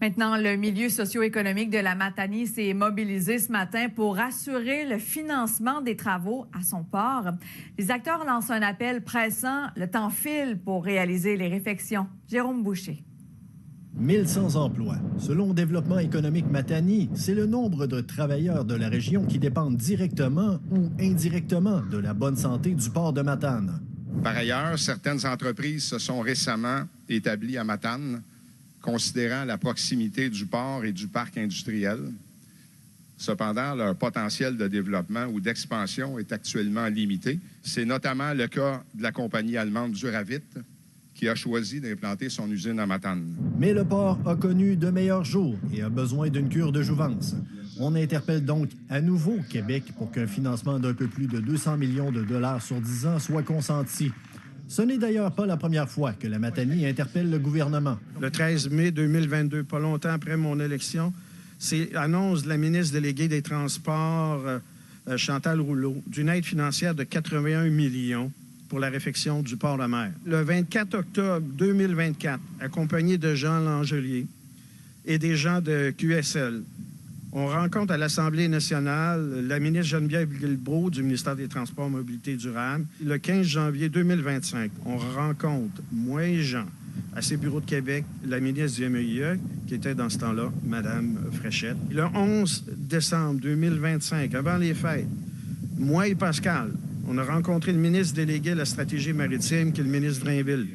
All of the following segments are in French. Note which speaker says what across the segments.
Speaker 1: Maintenant, le milieu socio-économique de la Matanie s'est mobilisé ce matin pour assurer le financement des travaux à son port. Les acteurs lancent un appel pressant. Le temps file pour réaliser les réfections. Jérôme Boucher.
Speaker 2: 1100 emplois. Selon Développement économique Matanie, c'est le nombre de travailleurs de la région qui dépendent directement ou indirectement de la bonne santé du port de Matane.
Speaker 3: Par ailleurs, certaines entreprises se sont récemment établies à Matane, considérant la proximité du port et du parc industriel. Cependant, leur potentiel de développement ou d'expansion est actuellement limité. C'est notamment le cas de la compagnie allemande Duravit, qui a choisi d'implanter son usine à Matane.
Speaker 2: Mais le port a connu de meilleurs jours et a besoin d'une cure de jouvence. On interpelle donc à nouveau Québec pour qu'un financement d'un peu plus de 200 millions de dollars sur 10 ans soit consenti. Ce n'est d'ailleurs pas la première fois que la Matanie interpelle le gouvernement.
Speaker 4: Le 13 mai 2022, pas longtemps après mon élection, c'est l'annonce de la ministre déléguée des Transports, Chantal Rouleau, d'une aide financière de 81 millions pour la réfection du port de mer. Le 24 octobre 2024, accompagné de Jean Langelier et des gens de QSL, on rencontre à l'Assemblée nationale la ministre Geneviève Guilbeault du ministère des Transports et Mobilité durable. Le 15 janvier 2025, on rencontre, moi et Jean, à ces bureaux de Québec, la ministre du MEIE, qui était dans ce temps-là, Mme Fréchette. Le 11 décembre 2025, avant les fêtes, moi et Pascal, on a rencontré le ministre délégué à la stratégie maritime, qui est le ministre Drainville.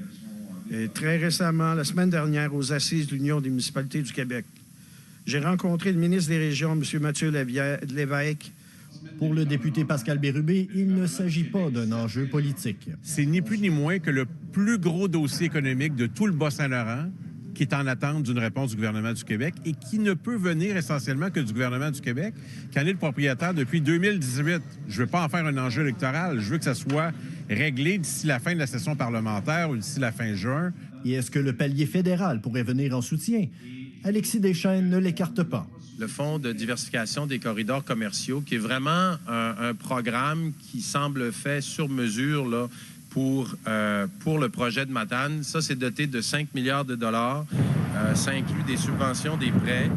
Speaker 4: Et très récemment, la semaine dernière, aux Assises de l'Union des municipalités du Québec, j'ai rencontré le ministre des Régions, M. Mathieu Lévesque.
Speaker 2: Pour le député Pascal Bérubé, il ne s'agit pas d'un enjeu politique.
Speaker 5: C'est ni plus ni moins que le plus gros dossier économique de tout le Bas-Saint-Laurent qui est en attente d'une réponse du gouvernement du Québec et qui ne peut venir essentiellement que du gouvernement du Québec, qui en est le propriétaire depuis 2018. Je ne veux pas en faire un enjeu électoral. Je veux que ça soit réglé d'ici la fin de la session parlementaire ou d'ici la fin juin.
Speaker 2: Et est-ce que le palier fédéral pourrait venir en soutien? Alexis Deschênes ne l'écarte pas.
Speaker 6: Le Fonds de diversification des corridors commerciaux, qui est vraiment un programme qui semble fait sur mesure là, pour le projet de Matane. Ça, c'est doté de 5 milliards de dollars. Ça inclut des subventions, des prêts.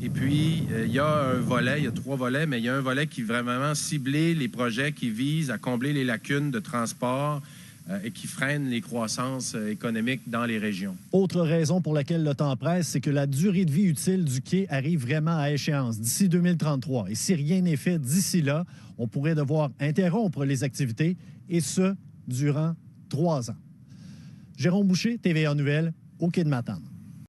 Speaker 6: Et puis, il y a un volet, il y a 3 volets, mais il y a un volet qui est vraiment ciblé les projets qui visent à combler les lacunes de transport et qui freinent les croissances économiques dans les régions.
Speaker 2: Autre raison pour laquelle le temps presse, c'est que la durée de vie utile du quai arrive vraiment à échéance d'ici 2033. Et si rien n'est fait d'ici là, on pourrait devoir interrompre les activités, et ce, durant 3 ans. Jérôme Boucher, TVA Nouvelles, au quai de Matane.